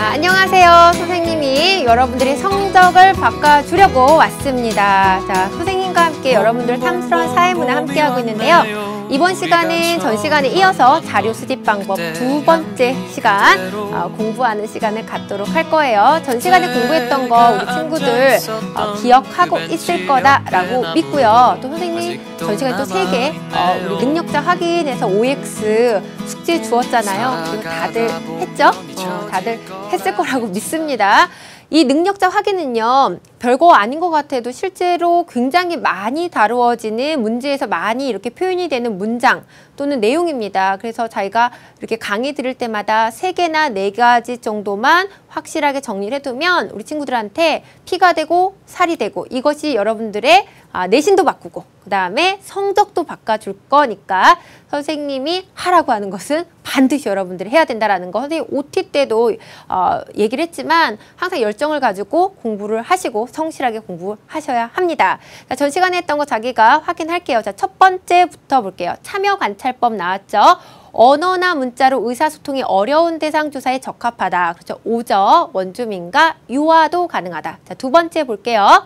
안녕하세요. 선생님이 여러분들의 성적을 바꿔주려고 왔습니다. 자, 선생님과 함께 여러분들 탐스러운 사회문화 함께하고 있는데요. 이번 시간은 전 시간에 이어서 자료 수집 방법 두 번째 시간 공부하는 시간을 갖도록 할 거예요. 전 시간에 공부했던 거 우리 친구들 기억하고 있을 거다라고 믿고요. 또 선생님 전 시간에 또 3개 우리 능력자 확인해서 OX 숙제 주었잖아요. 그리고 다들 했죠? 다들 했을 거라고 믿습니다. 이 능력자 확인은요, 별거 아닌 것 같아도 실제로 굉장히 많이 다루어지는 문제에서 많이 이렇게 표현이 되는 문장 또는 내용입니다. 그래서 저희가 이렇게 강의 들을 때마다 3개나 4가지 정도만 확실하게 정리를 해두면 우리 친구들한테 피가 되고 살이 되고 이것이 여러분들의 내신도 바꾸고 그 다음에 성적도 바꿔줄 거니까 선생님이 하라고 하는 것은 반드시 여러분들이 해야 된다라는 거. 선생님 OT 때도 얘기를 했지만 항상 열정을 가지고 공부를 하시고 성실하게 공부하셔야 합니다. 자, 전 시간에 했던 거 자기가 확인할게요. 자, 첫 번째부터 볼게요. 참여 관찰법 나왔죠? 언어나 문자로 의사소통이 어려운 대상 조사에 적합하다. 그렇죠? 오저, 원주민과 유아도 가능하다. 자, 두 번째 볼게요.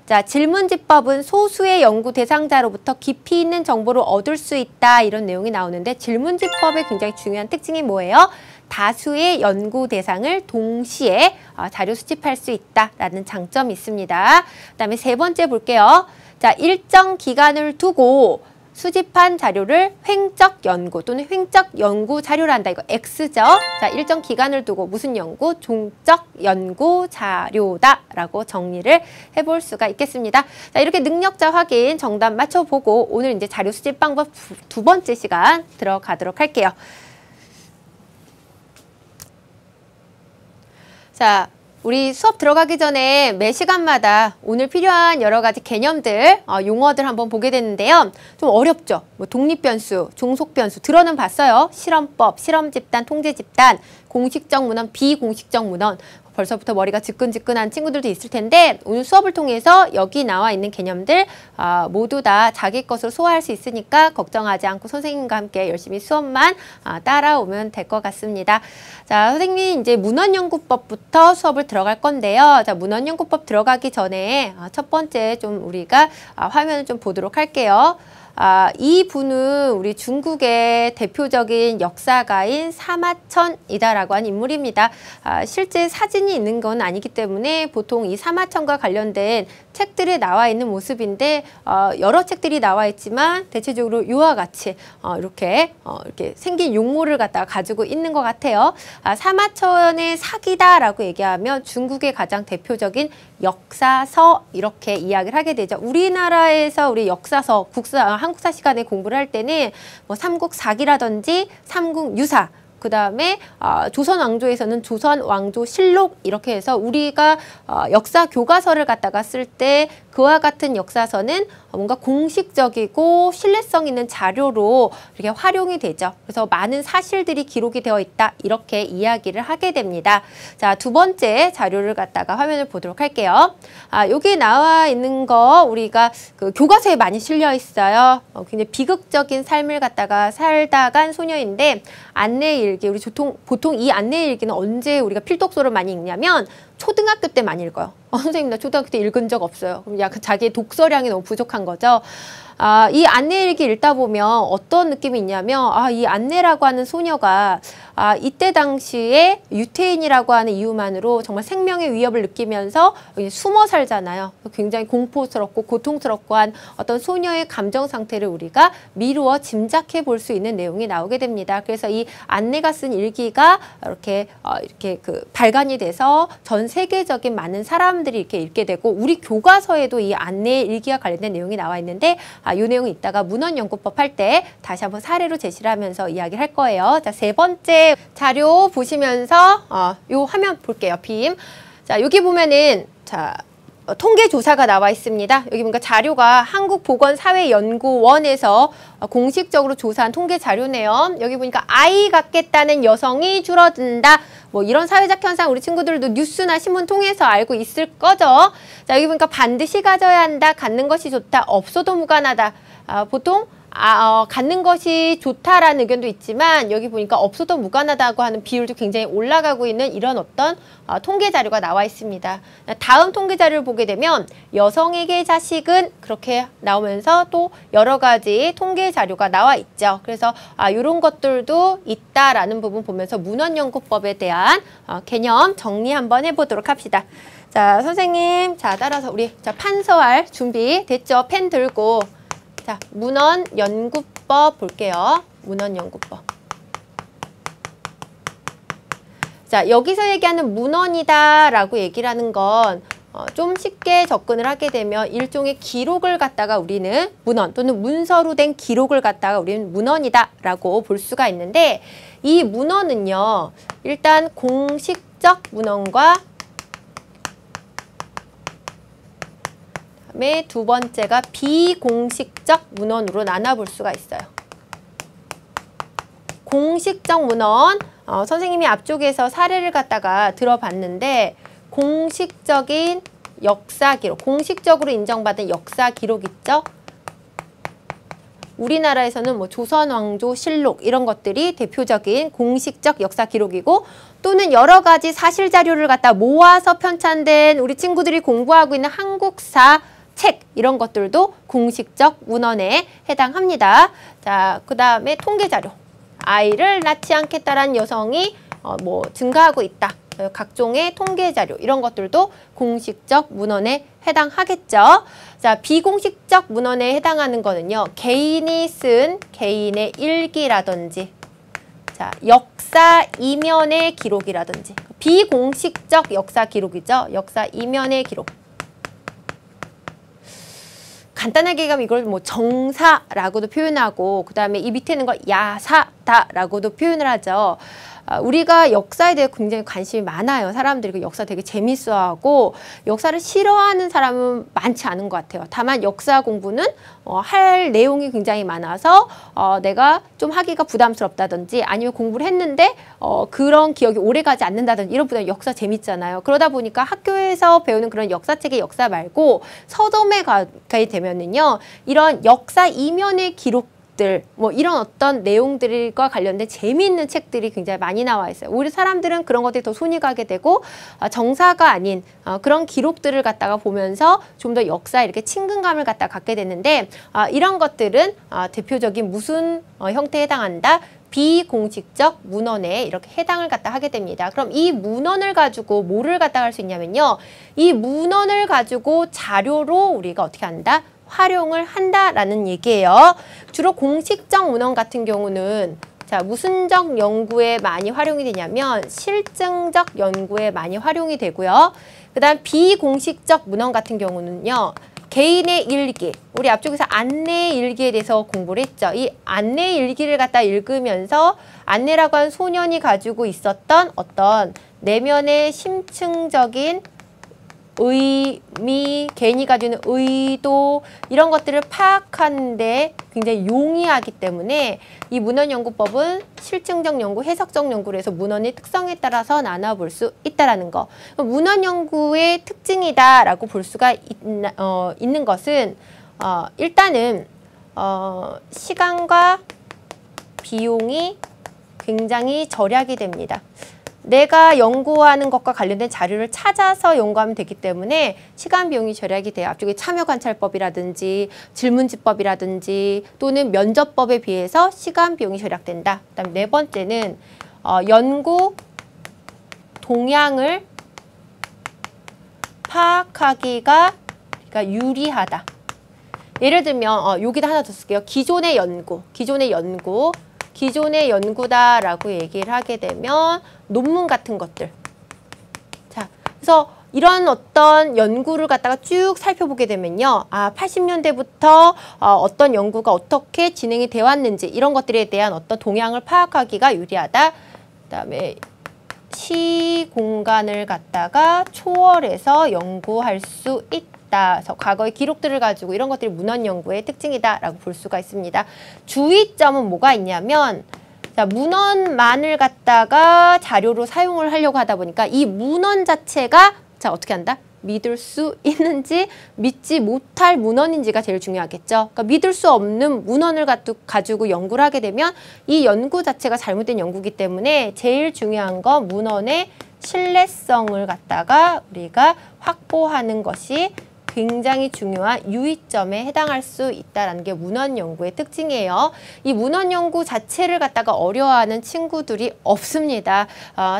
자, 질문지법은 소수의 연구 대상자로부터 깊이 있는 정보를 얻을 수 있다. 이런 내용이 나오는데 질문지법의 굉장히 중요한 특징이 뭐예요? 다수의 연구 대상을 동시에 자료 수집할 수 있다라는 장점이 있습니다. 그다음에 세 번째 볼게요. 자, 일정 기간을 두고 수집한 자료를 횡적 연구 또는 횡적 연구 자료를 한다. 이거 X죠. 자, 일정 기간을 두고 무슨 연구? 종적 연구 자료다라고 정리를 해볼 수가 있겠습니다. 자, 이렇게 능력자 확인 정답 맞춰보고 오늘 이제 자료 수집 방법 두 번째 시간 들어가도록 할게요. 자, 우리 수업 들어가기 전에 매 시간마다 오늘 필요한 여러 가지 개념들, 용어들 한번 보게 됐는데요. 좀 어렵죠? 뭐 독립변수, 종속변수 들어는 봤어요. 실험법, 실험집단, 통제집단, 공식적 문헌, 비공식적 문헌. 벌써부터 머리가 지끈지끈한 친구들도 있을 텐데 오늘 수업을 통해서 여기 나와 있는 개념들 모두 다 자기 것으로 소화할 수 있으니까 걱정하지 않고 선생님과 함께 열심히 수업만 따라오면 될 것 같습니다. 자, 선생님이 이제 문헌연구법부터 수업을 들어갈 건데요. 자, 문헌연구법 들어가기 전에 첫 번째 좀 우리가 화면을 좀 보도록 할게요. 이 분은 우리 중국의 대표적인 역사가인 사마천이다라고 하는 인물입니다. 실제 사진이 있는 건 아니기 때문에 보통 이 사마천과 관련된 책들에 나와 있는 모습인데 여러 책들이 나와 있지만 대체적으로 이와 같이 이렇게 생긴 용모를 갖다가 가지고 있는 것 같아요. 사마천의 사기다라고 얘기하면 중국의 가장 대표적인 역사서 이렇게 이야기를 하게 되죠. 우리나라에서 우리 역사서, 한국사 시간에 공부를 할 때는 뭐 삼국사기라든지 삼국유사 그 다음에 조선 왕조에서는 조선 왕조 실록 이렇게 해서 우리가 역사 교과서를 갖다가 쓸 때 그와 같은 역사서는 뭔가 공식적이고 신뢰성 있는 자료로 이렇게 활용이 되죠. 그래서 많은 사실들이 기록이 되어 있다 이렇게 이야기를 하게 됩니다. 자, 두 번째 자료를 갖다가 화면을 보도록 할게요. 여기 나와 있는 거 우리가 그 교과서에 많이 실려 있어요. 굉장히 비극적인 삶을 갖다가 살다 간 소녀인데 안내일기 우리 보통 이 안내일기는 언제 우리가 필독서를 많이 읽냐면 초등학교 때 많이 읽어요. 선생님 나 초등학교 때 읽은 적 없어요. 그럼 약간 자기의 독서량이 너무 부족한 거죠. 이 안내일기 읽다 보면 어떤 느낌이 있냐면 이 안내라고 하는 소녀가 이때 당시에 유태인이라고 하는 이유만으로 정말 생명의 위협을 느끼면서 숨어 살잖아요. 굉장히 공포스럽고 고통스럽고 한 어떤 소녀의 감정 상태를 우리가 미루어 짐작해 볼 수 있는 내용이 나오게 됩니다. 그래서 이 안내가 쓴 일기가 이렇게 발간이 돼서 전 세계적인 많은 사람들이 이렇게 읽게 되고 우리 교과서에도 이 안내 일기와 관련된 내용이 나와 있는데 이 내용은 이따가 문헌연구법 할 때 다시 한번 사례로 제시를 하면서 이야기를 할 거예요. 자, 세 번째 자료 보시면서 요 화면 볼게요. 자, 여기 보면은 자 통계조사가 나와 있습니다. 여기 보니까 자료가 한국보건사회연구원에서 공식적으로 조사한 통계 자료네요. 여기 보니까 아이 갖겠다는 여성이 줄어든다. 뭐 이런 사회적 현상 우리 친구들도 뉴스나 신문 통해서 알고 있을 거죠. 자, 여기 보니까 반드시 가져야 한다. 갖는 것이 좋다. 없어도 무관하다. 보통 갖는 것이 좋다라는 의견도 있지만 여기 보니까 없어도 무관하다고 하는 비율도 굉장히 올라가고 있는 이런 어떤 통계 자료가 나와 있습니다. 다음 통계 자료를 보게 되면 여성에게 자식은 그렇게 나오면서 또 여러 가지 통계 자료가 나와 있죠. 그래서 이런 것들도 있다라는 부분 보면서 문헌연구법에 대한 개념 정리 한번 해보도록 합시다. 자, 선생님, 자, 따라서 우리 판서할 준비 됐죠? 펜 들고. 자, 문헌연구법 볼게요. 문헌연구법. 자, 여기서 얘기하는 문헌이다라고 얘기를 하는 건 좀 쉽게 접근을 하게 되면 일종의 기록을 갖다가 우리는 문헌 또는 문서로 된 기록을 갖다가 우리는 문헌이다라고 볼 수가 있는데 이 문헌은요. 일단 공식적 문헌과 그다음에 두 번째가 비공식적 문헌으로 나눠볼 수가 있어요. 공식적 문헌, 선생님이 앞쪽에서 사례를 갖다가 들어봤는데 공식적인 역사 기록, 공식적으로 인정받은 역사 기록 있죠? 우리나라에서는 뭐 조선왕조실록 이런 것들이 대표적인 공식적 역사 기록이고 또는 여러 가지 사실 자료를 갖다 모아서 편찬된 우리 친구들이 공부하고 있는 한국사 책 이런 것들도 공식적 문헌에 해당합니다. 자, 그 다음에 통계 자료. 아이를 낳지 않겠다라는 여성이 뭐 증가하고 있다. 각종의 통계 자료 이런 것들도 공식적 문헌에 해당하겠죠. 자, 비공식적 문헌에 해당하는 거는요. 개인이 쓴 개인의 일기라든지 자, 역사 이면의 기록이라든지 비공식적 역사 기록이죠. 역사 이면의 기록. 간단하게 가면 이걸 뭐 정사라고도 표현하고 그 다음에 이 밑에 있는 거 야사다라고도 표현을 하죠. 우리가 역사에 대해 굉장히 관심이 많아요. 사람들이 그 역사 되게 재밌어하고 역사를 싫어하는 사람은 많지 않은 것 같아요. 다만 역사 공부는 할 내용이 굉장히 많아서 내가 좀 하기가 부담스럽다든지 아니면 공부를 했는데 그런 기억이 오래가지 않는다든지 이런 분은 역사 재밌잖아요. 그러다 보니까 학교에서 배우는 그런 역사책의 역사 말고 서점에 가게 되면은요. 이런 역사 이면의 기록 뭐 이런 어떤 내용들과 관련된 재미있는 책들이 굉장히 많이 나와 있어요. 우리 사람들은 그런 것들이 더 손이 가게 되고 정사가 아닌 그런 기록들을 갖다가 보면서 좀 더 역사에 이렇게 친근감을 갖다 갖게 되는데 이런 것들은 대표적인 무슨 형태에 해당한다? 비공식적 문헌에 이렇게 해당을 갖다 하게 됩니다. 그럼 이 문헌을 가지고 뭐를 갖다 할 수 있냐면요. 이 문헌을 가지고 자료로 우리가 어떻게 한다? 활용을 한다라는 얘기예요. 주로 공식적 문헌 같은 경우는 자, 무슨적 연구에 많이 활용이 되냐면 실증적 연구에 많이 활용이 되고요. 그 다음 비공식적 문헌 같은 경우는요. 개인의 일기, 우리 앞쪽에서 안내 일기에 대해서 공부를 했죠. 이 안내 일기를 갖다 읽으면서 안내라고 한 소년이 가지고 있었던 어떤 내면의 심층적인 의미, 개인이 가지고 있는 의도 이런 것들을 파악하는데 굉장히 용이하기 때문에 이 문헌연구법은 실증적 연구, 해석적 연구로 해서 문헌의 특성에 따라서 나눠볼 수 있다는 거. 문헌연구의 특징이다라고 볼 수가 있는 것은 일단은 시간과 비용이 굉장히 절약이 됩니다. 내가 연구하는 것과 관련된 자료를 찾아서 연구하면 되기 때문에 시간 비용이 절약이 돼요. 앞쪽에 참여관찰법이라든지 질문지법이라든지 또는 면접법에 비해서 시간 비용이 절약된다. 그다음에 네 번째는 연구 동향을 파악하기가 그러니까 유리하다. 예를 들면 여기다 하나 더 쓸게요. 기존의 연구다라고 얘기를 하게 되면 논문 같은 것들. 자, 그래서 이런 어떤 연구를 갖다가 쭉 살펴보게 되면요. 80년대부터 어떤 연구가 어떻게 진행이 되어 왔는지 이런 것들에 대한 어떤 동향을 파악하기가 유리하다. 그다음에 시공간을 갖다가 초월해서 연구할 수 있다. 그래서 과거의 기록들을 가지고 이런 것들이 문헌 연구의 특징이다라고 볼 수가 있습니다. 주의점은 뭐가 있냐면 자, 문헌만을 갖다가 자료로 사용을 하려고 하다 보니까 이 문헌 자체가 자, 어떻게 한다? 믿을 수 있는지 믿지 못할 문헌인지가 제일 중요하겠죠. 그러니까 믿을 수 없는 문헌을 가지고 연구를 하게 되면 이 연구 자체가 잘못된 연구이기 때문에 제일 중요한 건 문헌의 신뢰성을 갖다가 우리가 확보하는 것이 굉장히 중요한 유의점에 해당할 수 있다는 게 문헌 연구의 특징이에요. 이 문헌 연구 자체를 갖다가 어려워하는 친구들이 없습니다.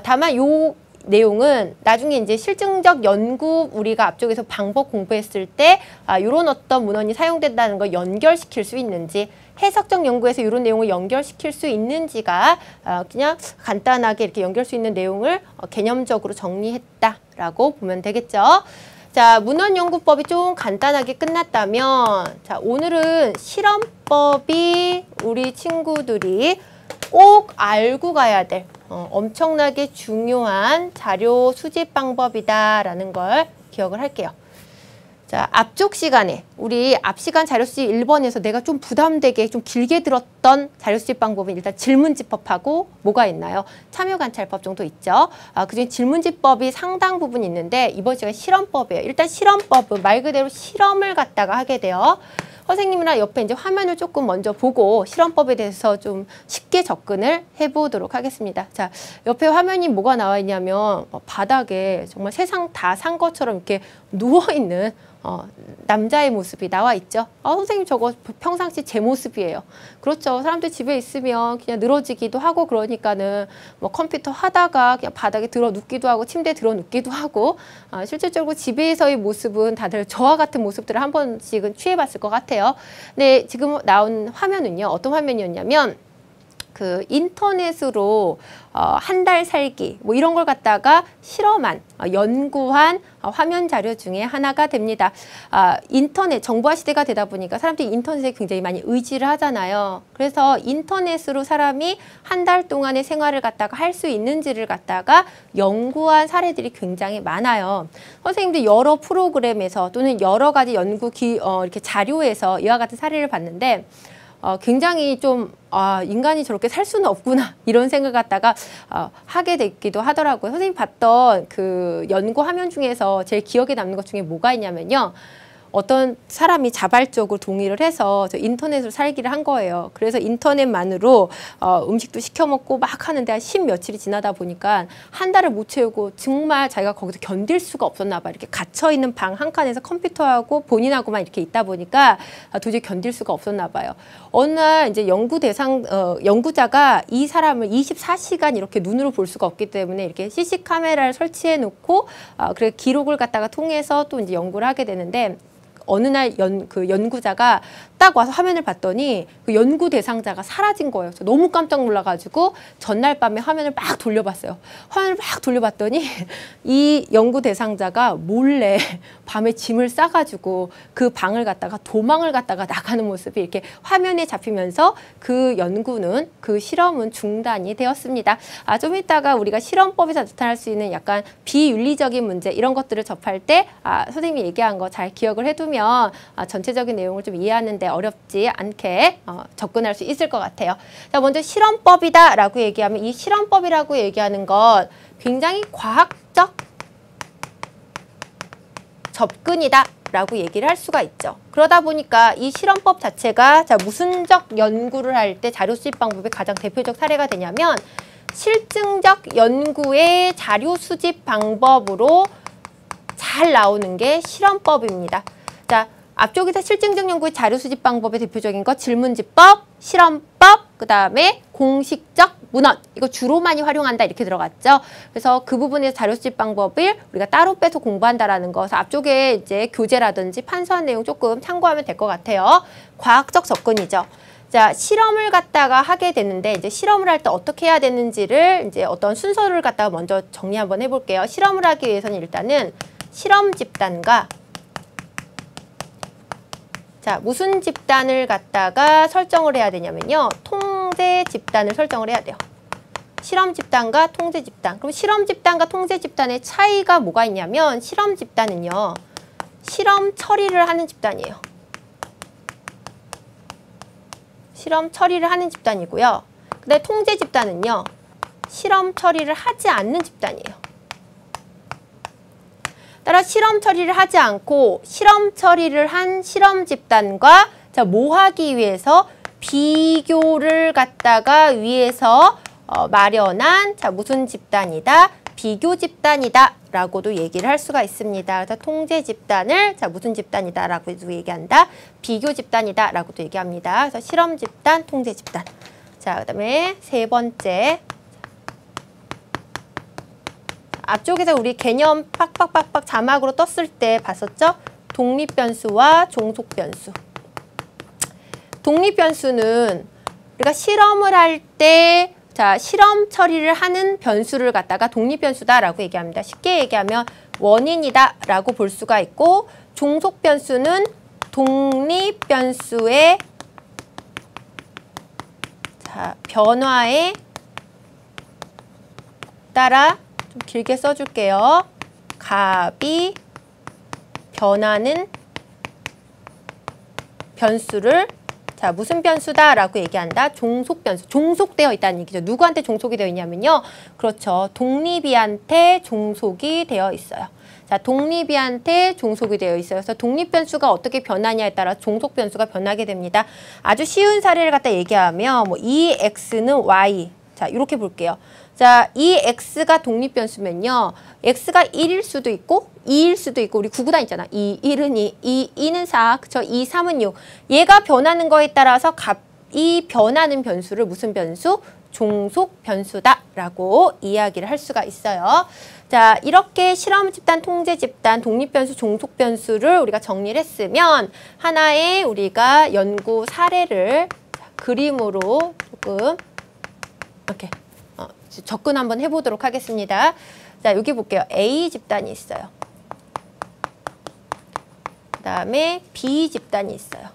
다만 요 내용은 나중에 이제 실증적 연구 우리가 앞쪽에서 방법 공부했을 때 이런 어떤 문헌이 사용된다는 걸 연결시킬 수 있는지, 해석적 연구에서 이런 내용을 연결시킬 수 있는지가 그냥 간단하게 이렇게 연결할 수 있는 내용을 개념적으로 정리했다라고 보면 되겠죠. 자, 문헌연구법이 좀 간단하게 끝났다면, 자, 오늘은 실험법이 우리 친구들이 꼭 알고 가야 될 엄청나게 중요한 자료 수집 방법이다라는 걸 기억을 할게요. 자, 앞쪽 시간에 우리 앞 시간 자료 수집 1번에서 내가 좀 부담되게 좀 길게 들었던 자료 수집 방법은 일단 질문지법하고 뭐가 있나요? 참여관찰법 정도 있죠. 그중에 질문지법이 상당 부분 있는데 이번 시간 실험법이에요. 일단 실험법은 말 그대로 실험을 갖다가 하게 돼요. 선생님이랑 옆에 이제 화면을 조금 먼저 보고 실험법에 대해서 좀 쉽게 접근을 해보도록 하겠습니다. 자, 옆에 화면이 뭐가 나와 있냐면 바닥에 정말 세상 다 산 것처럼 이렇게 누워있는 남자의 모습이 나와 있죠. 선생님 저거 평상시 제 모습이에요. 그렇죠. 사람들 집에 있으면 그냥 늘어지기도 하고 그러니까는 뭐 컴퓨터 하다가 그냥 바닥에 들어 눕기도 하고 침대에 들어 눕기도 하고 실질적으로 집에서의 모습은 다들 저와 같은 모습들을 한 번씩은 취해봤을 것 같아요. 근데 지금 나온 화면은요. 어떤 화면이었냐면 그 인터넷으로 한 달 살기 뭐 이런 걸 갖다가 실험한 연구한 화면 자료 중에 하나가 됩니다. 인터넷 정보화 시대가 되다 보니까 사람들이 인터넷에 굉장히 많이 의지를 하잖아요. 그래서 인터넷으로 사람이 한 달 동안의 생활을 갖다가 할 수 있는지를 갖다가 연구한 사례들이 굉장히 많아요. 선생님들 여러 프로그램에서 또는 여러 가지 연구 이렇게 자료에서 이와 같은 사례를 봤는데 굉장히 좀 인간이 저렇게 살 수는 없구나 이런 생각 갖다가 하게 됐기도 하더라고요. 선생님 봤던 그 연구 화면 중에서 제일 기억에 남는 것 중에 뭐가 있냐면요. 어떤 사람이 자발적으로 동의를 해서 저 인터넷으로 살기를 한 거예요. 그래서 인터넷만으로 음식도 시켜 먹고 막 하는데 한 10 며칠이 지나다 보니까 한 달을 못 채우고 정말 자기가 거기서 견딜 수가 없었나 봐. 이렇게 갇혀 있는 방 한 칸에서 컴퓨터하고 본인하고만 이렇게 있다 보니까 도저히 견딜 수가 없었나 봐요. 어느 날 이제 연구자가 이 사람을 24시간 이렇게 눈으로 볼 수가 없기 때문에 이렇게 CC 카메라를 설치해 놓고 그래 기록을 갖다가 통해서 또 이제 연구를 하게 되는데 어느 날 그 연구자가 딱 와서 화면을 봤더니 그 연구 대상자가 사라진 거예요. 너무 깜짝 놀라가지고 전날 밤에 화면을 막 돌려봤어요. 화면을 막 돌려봤더니 이 연구 대상자가 몰래 밤에 짐을 싸가지고 그 방을 갖다가 도망을 갖다가 나가는 모습이 이렇게 화면에 잡히면서 그 연구는 그 실험은 중단이 되었습니다. 좀 이따가 우리가 실험법에서 나타날 수 있는 약간 비윤리적인 문제 이런 것들을 접할 때 선생님이 얘기한 거 잘 기억을 해두면 전체적인 내용을 좀 이해하는데 어렵지 않게 접근할 수 있을 것 같아요. 자, 먼저 실험법이다라고 얘기하면 이 실험법이라고 얘기하는 건 굉장히 과학적 접근이다라고 얘기를 할 수가 있죠. 그러다 보니까 이 실험법 자체가 무슨적 연구를 할 때 자료 수집 방법의 가장 대표적 사례가 되냐면 실증적 연구의 자료 수집 방법으로 잘 나오는 게 실험법입니다. 자, 앞쪽에서 실증적 연구의 자료 수집 방법의 대표적인 것 질문지법, 실험법, 그 다음에 공식적 문헌 이거 주로 많이 활용한다 이렇게 들어갔죠. 그래서 그 부분에서 자료 수집 방법을 우리가 따로 빼서 공부한다라는 거. 앞쪽에 이제 교재라든지 판서한 내용 조금 참고하면 될 것 같아요. 과학적 접근이죠. 자, 실험을 갖다가 하게 되는데 이제 실험을 할 때 어떻게 해야 되는지를 이제 어떤 순서를 갖다가 먼저 정리 한번 해볼게요. 실험을 하기 위해서는 일단은 실험 집단과 자, 무슨 집단을 갖다가 설정을 해야 되냐면요. 통제 집단을 설정을 해야 돼요. 실험 집단과 통제 집단. 그럼 실험 집단과 통제 집단의 차이가 뭐가 있냐면 실험 집단은요. 실험 처리를 하는 집단이에요. 실험 처리를 하는 집단이고요. 근데 통제 집단은요. 실험 처리를 하지 않는 집단이에요. 따라 실험 처리를 하지 않고 실험 처리를 한 실험 집단과 자, 뭐 하기 위해서 비교를 갖다가 위해서 마련한 자, 무슨 집단이다? 비교 집단이다 라고도 얘기를 할 수가 있습니다. 그래서 통제 집단을 자, 무슨 집단이다 라고도 얘기한다. 비교 집단이다 라고도 얘기합니다. 그래서 실험 집단, 통제 집단. 자, 그 다음에 세 번째. 앞쪽에서 우리 개념 빡빡빡빡 자막으로 떴을 때 봤었죠? 독립변수와 종속변수. 독립변수는 우리가 실험을 할 때 자, 실험 처리를 하는 변수를 갖다가 독립변수다라고 얘기합니다. 쉽게 얘기하면 원인이다라고 볼 수가 있고 종속변수는 독립변수의 자, 변화에 따라 좀 길게 써줄게요. 값이 변하는 변수를 자, 무슨 변수다라고 얘기한다? 종속변수. 종속되어 있다는 얘기죠. 누구한테 종속이 되어 있냐면요. 그렇죠. 독립이한테 종속이 되어 있어요. 자, 독립이한테 종속이 되어 있어요. 그래서 독립변수가 어떻게 변하냐에 따라 종속변수가 변하게 됩니다. 아주 쉬운 사례를 갖다 얘기하면 뭐 2x는 y. 자, 이렇게 볼게요. 자, 이 x가 독립변수면요. x가 1일 수도 있고 2일 수도 있고 우리 구구단 있잖아. 2, 1은 2, 2는 4, 그쵸? 2, 3은 6. 얘가 변하는 거에 따라서 값이 변하는 변수를 무슨 변수? 종속 변수다라고 이야기를 할 수가 있어요. 자, 이렇게 실험 집단, 통제 집단, 독립 변수, 종속 변수를 우리가 정리를 했으면 하나의 우리가 연구 사례를 그림으로 조금 이렇게 접근 한번 해보도록 하겠습니다. 자, 여기 볼게요. A 집단이 있어요. 그 다음에 B 집단이 있어요.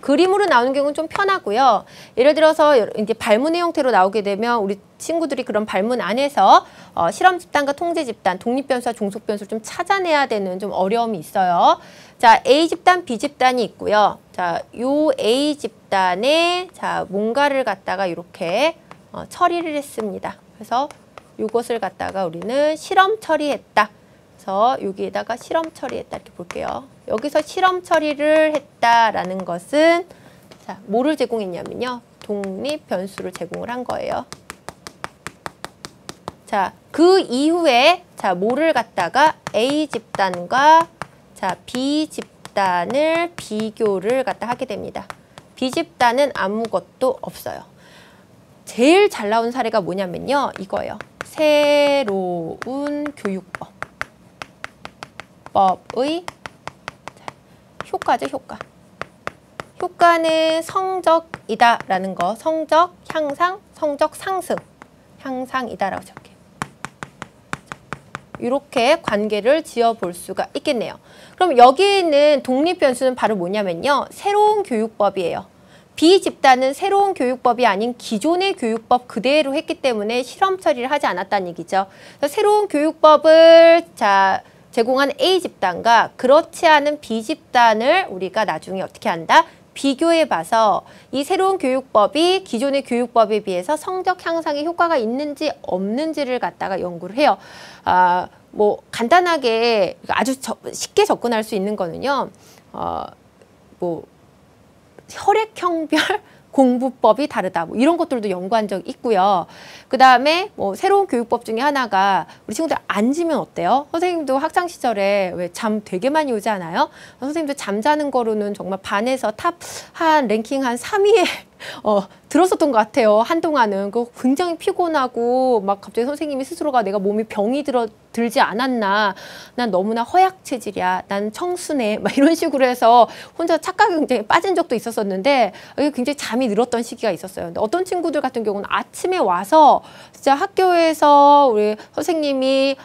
그림으로 나오는 경우는 좀 편하고요. 예를 들어서 이제 발문의 형태로 나오게 되면 우리 친구들이 그런 발문 안에서 실험 집단과 통제 집단, 독립 변수와 종속 변수를 좀 찾아내야 되는 좀 어려움이 있어요. 자, A 집단, B 집단이 있고요. 자, 요 A 집단에 자, 뭔가를 갖다가 이렇게 처리를 했습니다. 그래서 이것을 갖다가 우리는 실험 처리했다. 그래서 여기에다가 실험 처리했다 이렇게 볼게요. 여기서 실험 처리를 했다라는 것은 자, 뭐를 제공했냐면요. 독립 변수를 제공을 한 거예요. 자, 그 이후에 자, 뭐를 갖다가 A 집단과 자, B 집단을 비교를 갖다 하게 됩니다. B 집단은 아무것도 없어요. 제일 잘 나온 사례가 뭐냐면요. 이거예요. 새로운 교육법. 법의 효과죠, 효과. 효과는 성적이다라는 거. 성적 향상, 성적 상승. 향상이다라고 적혀요. 이렇게 관계를 지어볼 수가 있겠네요. 그럼 여기 있는 독립 변수는 바로 뭐냐면요. 새로운 교육법이에요. B 집단은 새로운 교육법이 아닌 기존의 교육법 그대로 했기 때문에 실험 처리를 하지 않았다는 얘기죠. 그래서 새로운 교육법을 자, 제공한 A 집단과 그렇지 않은 B 집단을 우리가 나중에 어떻게 한다? 비교해 봐서 이 새로운 교육법이 기존의 교육법에 비해서 성적 향상에 효과가 있는지 없는지를 갖다가 연구를 해요. 뭐 간단하게 아주 쉽게 접근할 수 있는 거는요. 뭐 혈액형별 공부법이 다르다. 뭐 이런 것들도 연구한 적이 있고요. 그 다음에 뭐 새로운 교육법 중에 하나가 우리 친구들 앉으면 어때요? 선생님도 학창 시절에 왜 잠 되게 많이 오지 않아요? 선생님도 잠자는 거로는 정말 반에서 탑 한 랭킹 한 3위에 들었었던 것 같아요. 한동안은. 그 굉장히 피곤하고 막 갑자기 선생님이 스스로가 내가 몸이 병이 들지 않았나. 난 너무나 허약 체질이야. 난 청순해. 막 이런 식으로 해서 혼자 착각에 굉장히 빠진 적도 있었었는데 굉장히 잠이 늘었던 시기가 있었어요. 근데 어떤 친구들 같은 경우는 아침에 와서 진짜 학교에서 우리 선생님이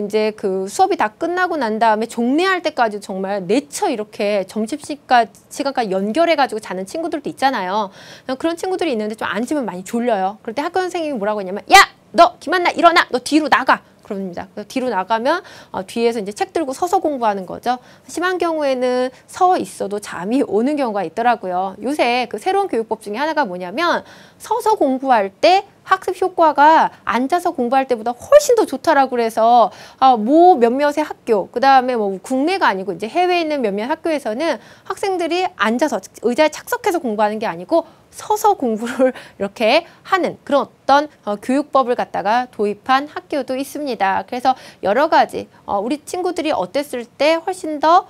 이제 그 수업이 다 끝나고 난 다음에 종례할 때까지 정말 내쳐 이렇게 점심시간까지 연결해가지고 자는 친구들도 있잖아요. 그런 친구들이 있는데 좀 앉으면 많이 졸려요. 그럴 때 학교 선생님이 뭐라고 했냐면 야! 너 김한나 일어나! 너 뒤로 나가! 그럽니다. 뒤로 나가면 뒤에서 이제 책 들고 서서 공부하는 거죠. 심한 경우에는 서 있어도 잠이 오는 경우가 있더라고요. 요새 그 새로운 교육법 중에 하나가 뭐냐면 서서 공부할 때 학습 효과가 앉아서 공부할 때보다 훨씬 더 좋다라고 그래서 뭐 몇몇의 학교, 그다음에 뭐 국내가 아니고 이제 해외에 있는 몇몇 학교에서는 학생들이 앉아서 의자에 착석해서 공부하는 게 아니고 서서 공부를 이렇게 하는 그런 어떤 교육법을 갖다가 도입한 학교도 있습니다. 그래서 여러 가지 우리 친구들이 어땠을 때 훨씬 더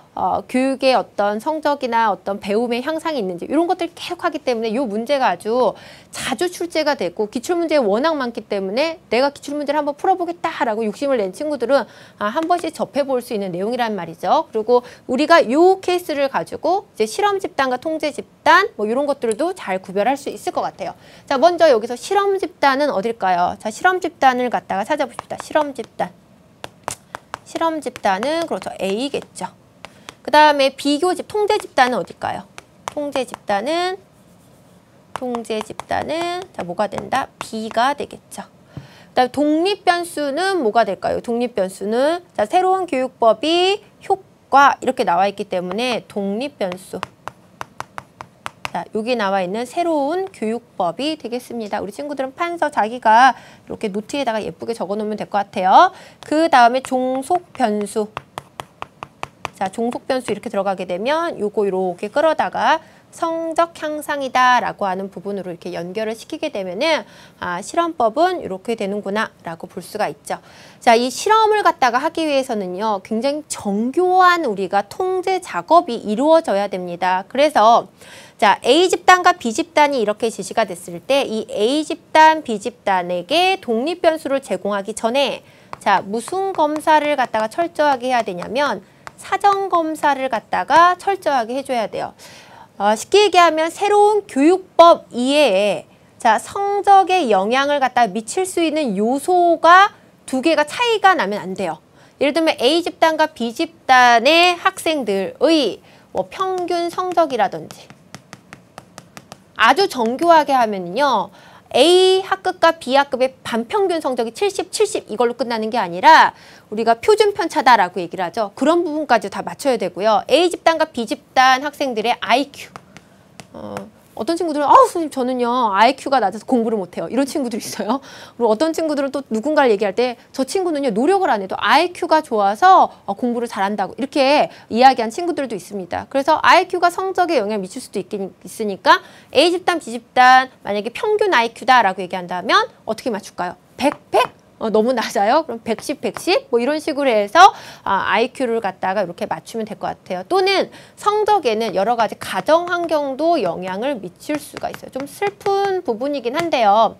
교육의 어떤 성적이나 어떤 배움의 향상이 있는지 이런 것들 계속 하기 때문에 이 문제가 아주 자주 출제가 되고 기출문제가 워낙 많기 때문에 내가 기출문제를 한번 풀어보겠다라고 욕심을 낸 친구들은 한 번씩 접해볼 수 있는 내용이란 말이죠. 그리고 우리가 이 케이스를 가지고 이제 실험 집단과 통제 집단 뭐 이런 것들도 잘 구별할 수 있을 것 같아요. 자, 먼저 여기서 실험 집단은 어딜까요? 자, 실험 집단을 갖다가 찾아봅시다. 실험 집단. 실험 집단은 그렇죠. A겠죠. 그 다음에 비교집, 통제 집단은 어딜까요? 통제 집단은 자, 뭐가 된다? B가 되겠죠. 그다음 독립 변수는 뭐가 될까요? 독립 변수는 자, 새로운 교육법이 효과 이렇게 나와 있기 때문에 독립 변수. 자, 여기 나와 있는 새로운 교육법이 되겠습니다. 우리 친구들은 판서 자기가 이렇게 노트에다가 예쁘게 적어 놓으면 될 것 같아요. 그 다음에 종속 변수. 자, 종속 변수 이렇게 들어가게 되면 요거 이렇게 끌어다가 성적 향상이다 라고 하는 부분으로 이렇게 연결을 시키게 되면은 실험법은 이렇게 되는구나 라고 볼 수가 있죠. 자, 이 실험을 갖다가 하기 위해서는요, 굉장히 정교한 우리가 통제 작업이 이루어져야 됩니다. 그래서 자, A집단과 B집단이 이렇게 지시가 됐을 때 이 A집단, B집단에게 독립 변수를 제공하기 전에 자, 무슨 검사를 갖다가 철저하게 해야 되냐면 사전 검사를 갖다가 철저하게 해줘야 돼요. 쉽게 얘기하면 새로운 교육법 이외에 자, 성적에 영향을 갖다 미칠 수 있는 요소가 두 개가 차이가 나면 안 돼요. 예를 들면 A집단과 B집단의 학생들의 뭐 평균 성적이라든지 아주 정교하게 하면요. A 학급과 B 학급의 반평균 성적이 70, 70 이걸로 끝나는 게 아니라 우리가 표준 편차다라고 얘기를 하죠. 그런 부분까지 다 맞춰야 되고요. A집단과 B집단 학생들의 IQ. 어떤 친구들은 선생님 저는요 IQ가 낮아서 공부를 못해요. 이런 친구들이 있어요. 그리고 어떤 친구들은 또 누군가를 얘기할 때 저 친구는요 노력을 안 해도 IQ가 좋아서 공부를 잘한다고 이렇게 이야기한 친구들도 있습니다. 그래서 IQ가 성적에 영향을 미칠 수도 있으니까 A집단, B집단 만약에 평균 IQ다라고 얘기한다면 어떻게 맞출까요? 100, 100? 너무 낮아요? 그럼 110, 110? 뭐 이런 식으로 해서 IQ를 갖다가 이렇게 맞추면 될 것 같아요. 또는 성적에는 여러 가지 가정 환경도 영향을 미칠 수가 있어요. 좀 슬픈 부분이긴 한데요.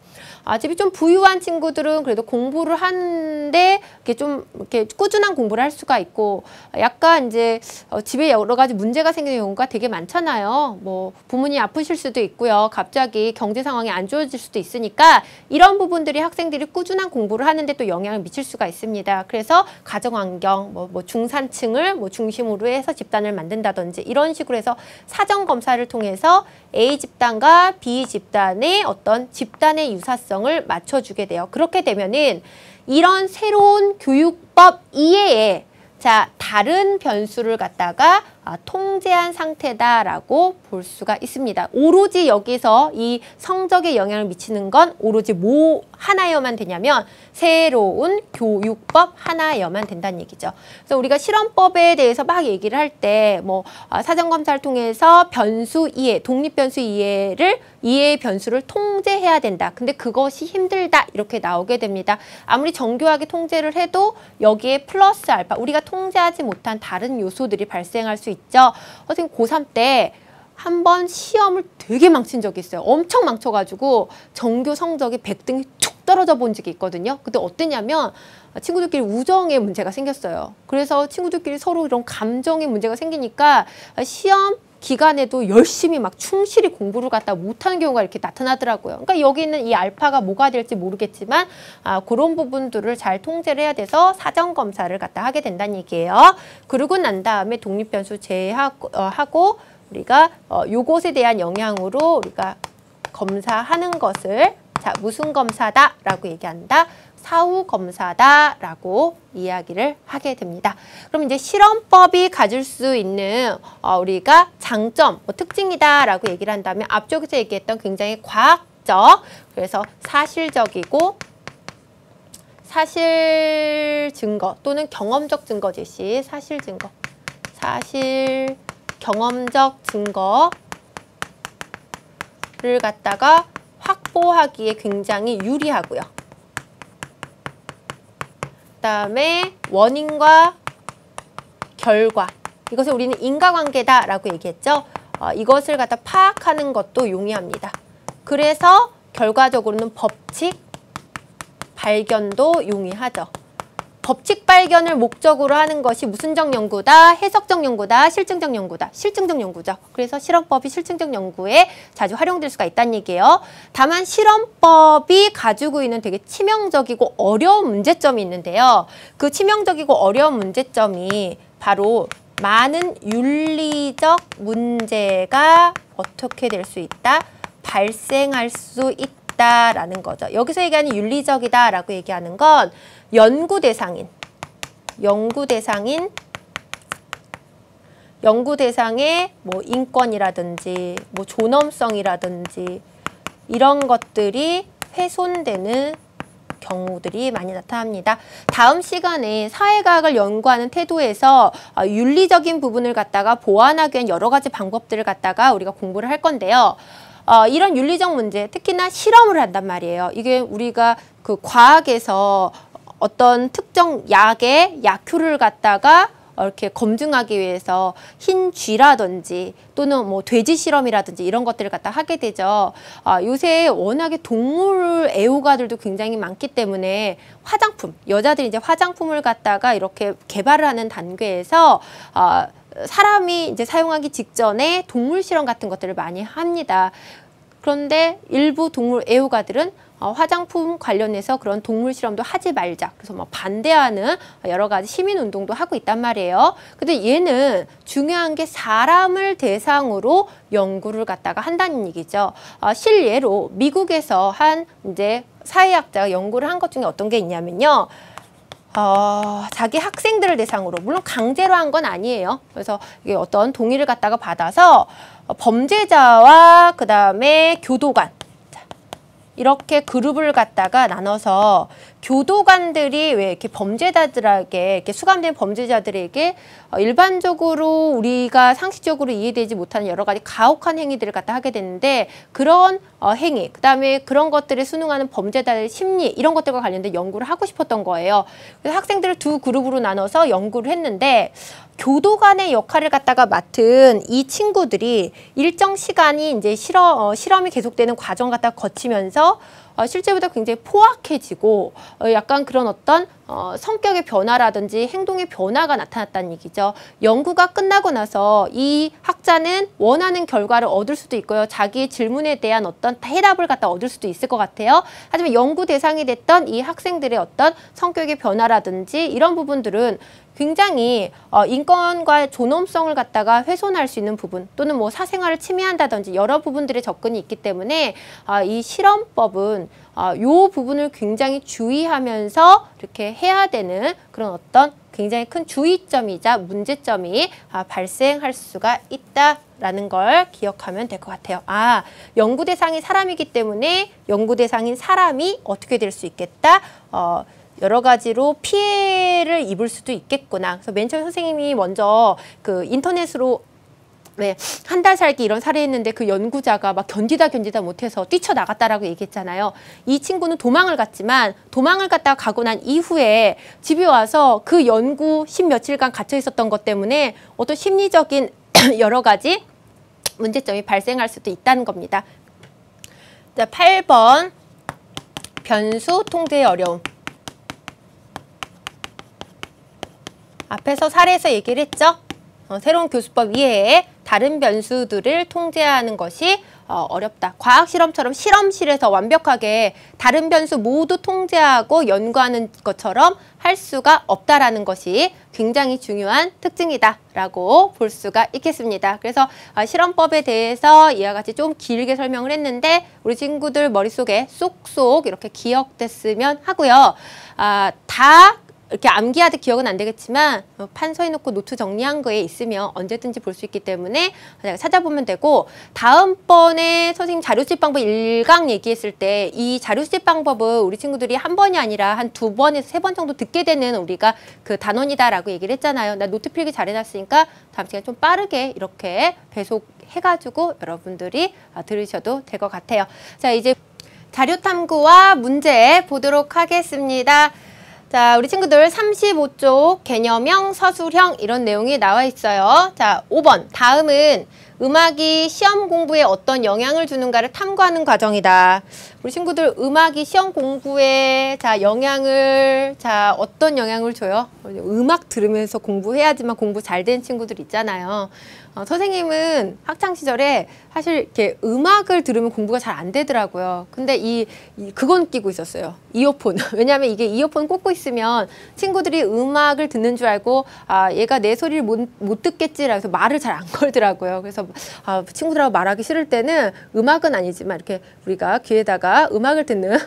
집이 좀 부유한 친구들은 그래도 공부를 하는데 이렇게 좀 이렇게 꾸준한 공부를 할 수가 있고 약간 이제 집에 여러 가지 문제가 생기는 경우가 되게 많잖아요. 뭐 부모님이 아프실 수도 있고요. 갑자기 경제 상황이 안 좋아질 수도 있으니까 이런 부분들이 학생들이 꾸준한 공부를 하는데 또 영향을 미칠 수가 있습니다. 그래서 가정환경, 뭐 중산층을 뭐 중심으로 해서 집단을 만든다든지 이런 식으로 해서 사전 검사를 통해서 A집단과 B집단의 어떤 집단의 유사성을 맞춰주게 돼요. 그렇게 되면은 이런 새로운 교육법 이외에 자, 다른 변수를 갖다가 통제한 상태다라고 볼 수가 있습니다. 오로지 여기서 이 성적에 영향을 미치는 건 오로지 뭐 하나여만 되냐면 새로운 교육법 하나여만 된다는 얘기죠. 그래서 우리가 실험법에 대해서 막 얘기를 할 때 뭐 사전검사를 통해서 변수 이해, 독립변수 이해의 변수를 통제해야 된다. 근데 그것이 힘들다. 이렇게 나오게 됩니다. 아무리 정교하게 통제를 해도 여기에 플러스 알파, 우리가 통제하지 못한 다른 요소들이 발생할 수 있죠. 선생님 고3 때 한 번 시험을 되게 망친 적이 있어요. 엄청 망쳐가지고 전교 성적이 100등이 툭 떨어져 본 적이 있거든요. 그때 어땠냐면 친구들끼리 우정의 문제가 생겼어요. 그래서 친구들끼리 서로 이런 감정의 문제가 생기니까 시험 기간에도 열심히 막 충실히 공부를 갖다 못하는 경우가 이렇게 나타나더라고요. 그러니까 여기 있는 이 알파가 뭐가 될지 모르겠지만 그런 부분들을 잘 통제를 해야 돼서 사전 검사를 갖다 하게 된다는 얘기예요. 그러고 난 다음에 독립변수 제하고 우리가 요것에 대한 영향으로 우리가 검사하는 것을 자, 무슨 검사다라고 얘기한다? 사후검사다라고 이야기를 하게 됩니다. 그럼 이제 실험법이 가질 수 있는 우리가 장점, 특징이다라고 얘기를 한다면 앞쪽에서 얘기했던 굉장히 과학적, 그래서 사실적이고 사실 증거 또는 경험적 증거 제시, 사실 증거, 사실 경험적 증거를 갖다가 확보하기에 굉장히 유리하고요. 그다음에 원인과 결과, 이것을 우리는 인과관계다라고 얘기했죠. 이것을 갖다 파악하는 것도 용이합니다. 그래서 결과적으로는 법칙 발견도 용이하죠. 법칙 발견을 목적으로 하는 것이 무슨적 연구다, 해석적 연구다, 실증적 연구다. 실증적 연구죠. 그래서 실험법이 실증적 연구에 자주 활용될 수가 있다는 얘기예요. 다만 실험법이 가지고 있는 되게 치명적이고 어려운 문제점이 있는데요. 그 치명적이고 어려운 문제점이 바로 많은 윤리적 문제가 어떻게 될 수 있다? 발생할 수 있다라는 거죠. 여기서 얘기하는 윤리적이다라고 얘기하는 건 연구 대상의 뭐 인권이라든지 뭐 존엄성이라든지 이런 것들이 훼손되는 경우들이 많이 나타납니다. 다음 시간에 사회과학을 연구하는 태도에서 윤리적인 부분을 갖다가 보완하기 위한 여러 가지 방법들을 갖다가 우리가 공부를 할 건데요. 이런 윤리적 문제, 특히나 실험을 한단 말이에요. 이게 우리가 그 과학에서 어떤 특정 약의 약효를 갖다가 이렇게 검증하기 위해서 흰 쥐라든지 또는 뭐 돼지 실험이라든지 이런 것들을 갖다 하게 되죠. 요새 워낙에 동물 애호가들도 굉장히 많기 때문에 화장품, 여자들이 이제 화장품을 갖다가 이렇게 개발을 하는 단계에서 사람이 이제 사용하기 직전에 동물 실험 같은 것들을 많이 합니다. 그런데 일부 동물 애호가들은 화장품 관련해서 그런 동물 실험도 하지 말자. 그래서 뭐 반대하는 여러 가지 시민 운동도 하고 있단 말이에요. 근데 얘는 중요한 게 사람을 대상으로 연구를 갖다가 한다는 얘기죠. 실례로 미국에서 한 이제 사회학자가 연구를 한 것 중에 어떤 게 있냐면요. 자기 학생들을 대상으로, 물론 강제로 한 건 아니에요. 그래서 이게 어떤 동의를 갖다가 받아서 범죄자와 그 다음에 교도관, 이렇게 그룹을 갖다가 나눠서 교도관들이 왜 이렇게 범죄자들에게, 이렇게 수감된 범죄자들에게 일반적으로 우리가 상식적으로 이해되지 못하는 여러 가지 가혹한 행위들을 갖다 하게 되는데, 그런 행위, 그 다음에 그런 것들에 순응하는 범죄자들의 심리, 이런 것들과 관련된 연구를 하고 싶었던 거예요. 그래서 학생들을 두 그룹으로 나눠서 연구를 했는데, 교도관의 역할을 갖다가 맡은 이 친구들이 일정 시간이 이제 실험이 계속되는 과정 갖다가 거치면서 실제보다 굉장히 포악해지고 약간 그런 어떤 성격의 변화라든지 행동의 변화가 나타났다는 얘기죠. 연구가 끝나고 나서 이 학자는 원하는 결과를 얻을 수도 있고요. 자기의 질문에 대한 어떤 해답을 갖다 얻을 수도 있을 것 같아요. 하지만 연구 대상이 됐던 이 학생들의 어떤 성격의 변화라든지 이런 부분들은 굉장히 인권과 존엄성을 갖다가 훼손할 수 있는 부분, 또는 뭐 사생활을 침해한다든지 여러 부분들의 접근이 있기 때문에 이 실험법은 요 부분을 굉장히 주의하면서 이렇게 해야 되는 그런 어떤 굉장히 큰 주의점이자 문제점이 발생할 수가 있다라는 걸 기억하면 될 것 같아요. 연구 대상이 사람이기 때문에 연구 대상인 사람이 어떻게 될 수 있겠다. 여러 가지로 피해를 입을 수도 있겠구나. 그래서 맨 처음에 선생님이 먼저 그 인터넷으로 한 달 살기 이런 사례했는데 그 연구자가 막 견디다 못해서 뛰쳐나갔다라고 얘기했잖아요. 이 친구는 도망을 갔지만 도망을 갔다가 가고 난 이후에 집에 와서 그 연구 10며칠간 갇혀 있었던 것 때문에 어떤 심리적인 여러 가지 문제점이 발생할 수도 있다는 겁니다. 자, 8번 변수 통제의 어려움. 앞에서 사례에서 얘기를 했죠. 새로운 교수법 이외에 다른 변수들을 통제하는 것이 어렵다. 과학 실험처럼 실험실에서 완벽하게 다른 변수 모두 통제하고 연구하는 것처럼 할 수가 없다라는 것이 굉장히 중요한 특징이다라고 볼 수가 있겠습니다. 그래서 실험법에 대해서 이와 같이 좀 길게 설명을 했는데 우리 친구들 머릿속에 쏙쏙 이렇게 기억됐으면 하고요. 다 이렇게 암기하듯 기억은 안 되겠지만 판서해 놓고 노트 정리한 거에 있으면 언제든지 볼 수 있기 때문에 찾아보면 되고, 다음번에 선생님 자료집 방법 1강 얘기했을 때 이 자료집 방법은 우리 친구들이 한 번이 아니라 한 2번에서 3번 정도 듣게 되는 우리가 그 단원이다라고 얘기를 했잖아요. 나 노트 필기 잘 해놨으니까 다음 시간에 좀 빠르게 이렇게 배속해가지고 여러분들이 들으셔도 될 것 같아요. 자, 이제 자료탐구와 문제 보도록 하겠습니다. 자, 우리 친구들 35쪽 개념형, 서술형 이런 내용이 나와 있어요. 자, 5번. 다음은 음악이 시험 공부에 어떤 영향을 주는가를 탐구하는 과정이다. 우리 친구들 음악이 시험 공부에 어떤 영향을 줘요? 음악 들으면서 공부해야지만 공부 잘 되는 친구들 있잖아요. 선생님은 학창 시절에 사실 이렇게 음악을 들으면 공부가 잘 안 되더라고요. 근데 그건 끼고 있었어요. 이어폰. 왜냐하면 이게 이어폰 꽂고 있으면 친구들이 음악을 듣는 줄 알고 얘가 내 소리를 못 듣겠지라서 말을 잘 안 걸더라고요. 그래서 친구들하고 말하기 싫을 때는 음악은 아니지만 이렇게 우리가 귀에다가 음악을 듣는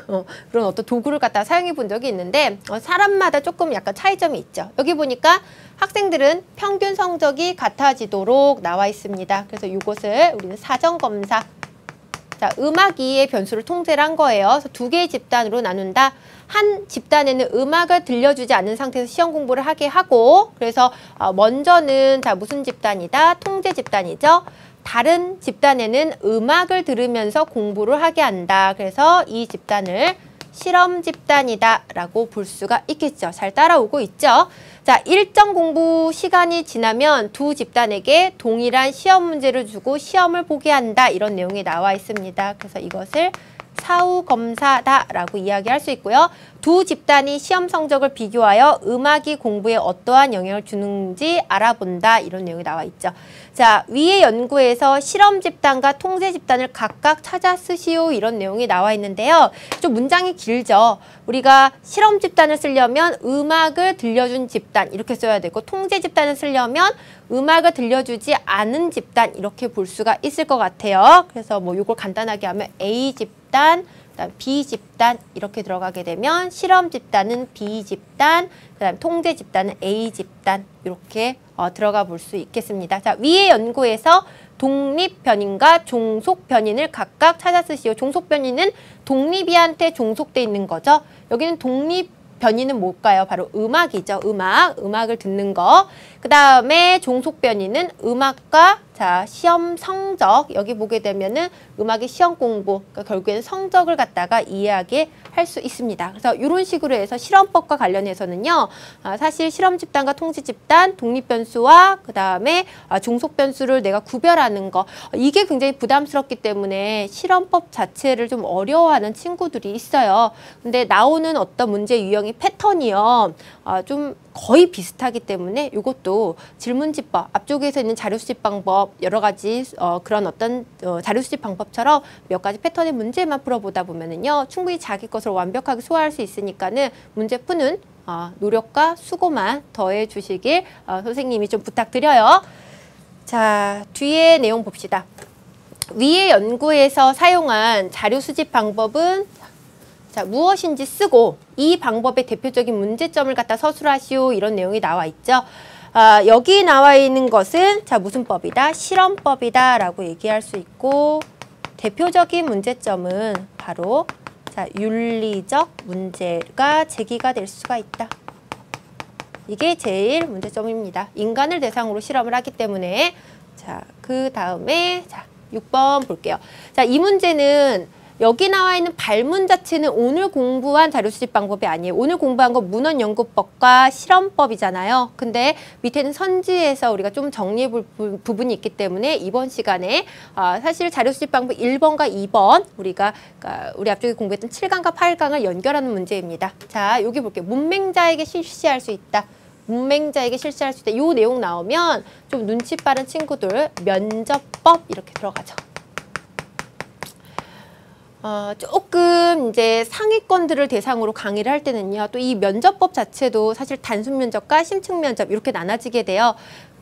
그런 어떤 도구를 갖다가 사용해 본 적이 있는데 사람마다 조금 약간 차이점이 있죠. 여기 보니까 학생들은 평균 성적이 같아지도록 나와 있습니다. 그래서 이것을 우리는 사전검사. 자, 음악 2의 변수를 통제를 한 거예요. 그래서 2개의 집단으로 나눈다. 한 집단에는 음악을 들려주지 않는 상태에서 시험 공부를 하게 하고, 그래서 먼저는 무슨 집단이다? 통제 집단이죠. 다른 집단에는 음악을 들으면서 공부를 하게 한다. 그래서 이 집단을 실험 집단이다 라고 볼 수가 있겠죠. 잘 따라오고 있죠. 자, 일정 공부 시간이 지나면 두 집단에게 동일한 시험 문제를 주고 시험을 보게 한다. 이런 내용이 나와 있습니다. 그래서 이것을 사후검사다라고 이야기할 수 있고요. 두 집단이 시험 성적을 비교하여 음악이 공부에 어떠한 영향을 주는지 알아본다. 이런 내용이 나와 있죠. 자, 위의 연구에서 실험 집단과 통제 집단을 각각 찾아 쓰시오. 이런 내용이 나와 있는데요. 좀 문장이 길죠. 우리가 실험 집단을 쓰려면 음악을 들려준 집단 이렇게 써야 되고, 통제 집단을 쓰려면 음악을 들려주지 않은 집단 이렇게 볼 수가 있을 것 같아요. 그래서 이걸 간단하게 하면 A 집단, 그다음 B 집단 이렇게 들어가게 되면 실험 집단은 B 집단, 그다음 통제 집단은 A 집단 이렇게 들어가 볼 수 있겠습니다. 자, 위의 연구에서 독립 변인과 종속 변인을 각각 찾아 쓰시오. 종속 변인은 독립이한테 종속돼 있는 거죠. 여기는 독립 변이는 뭘까요? 바로 음악이죠. 음악을 듣는 거. 그 다음에 종속 변이는 음악과 시험 성적. 여기 보게 되면은 음악의 시험 공부. 그러니까 결국에는 성적을 갖다가 이해하게 할 수 있습니다. 그래서 이런 식으로 해서 실험법과 관련해서는요. 사실 실험 집단과 통제 집단, 독립 변수와 그 다음에 종속 변수를 내가 구별하는 거. 이게 굉장히 부담스럽기 때문에 실험법 자체를 좀 어려워하는 친구들이 있어요. 근데 나오는 어떤 문제 유형이 패턴이요. 좀 거의 비슷하기 때문에 이것도 질문집법, 앞쪽에서 있는 자료수집 방법 여러 가지 그런 어떤 자료수집 방법처럼 몇 가지 패턴의 문제만 풀어보다 보면은요 충분히 자기 것을 완벽하게 소화할 수 있으니까는 문제 푸는 노력과 수고만 더해 주시길 선생님이 좀 부탁드려요. 자, 뒤에 내용 봅시다. 위의 연구에서 사용한 자료수집 방법은 무엇인지 쓰고 이 방법의 대표적인 문제점을 갖다 서술하시오. 이런 내용이 나와 있죠. 여기 나와 있는 것은 무슨 법이다? 실험법이다 라고 얘기할 수 있고, 대표적인 문제점은 바로 윤리적 문제가 제기가 될 수가 있다. 이게 제일 문제점입니다. 인간을 대상으로 실험을 하기 때문에. 그 다음에 6번 볼게요. 이 문제는 여기 나와 있는 발문 자체는 오늘 공부한 자료수집 방법이 아니에요. 오늘 공부한 건 문헌연구법과 실험법이잖아요. 근데 밑에는 선지에서 우리가 좀 정리해 볼 부분이 있기 때문에 이번 시간에 사실 자료수집 방법 1번과 2번 우리 앞쪽에 공부했던 7강과 8강을 연결하는 문제입니다. 자, 여기 볼게요. 문맹자에게 실시할 수 있다. 문맹자에게 실시할 수 있다. 이 내용 나오면 좀 눈치 빠른 친구들 면접법 이렇게 들어가죠. 조금 이제 상위권들을 대상으로 강의를 할 때는요. 또 이 면접법 자체도 사실 단순 면접과 심층 면접 이렇게 나눠지게 돼요.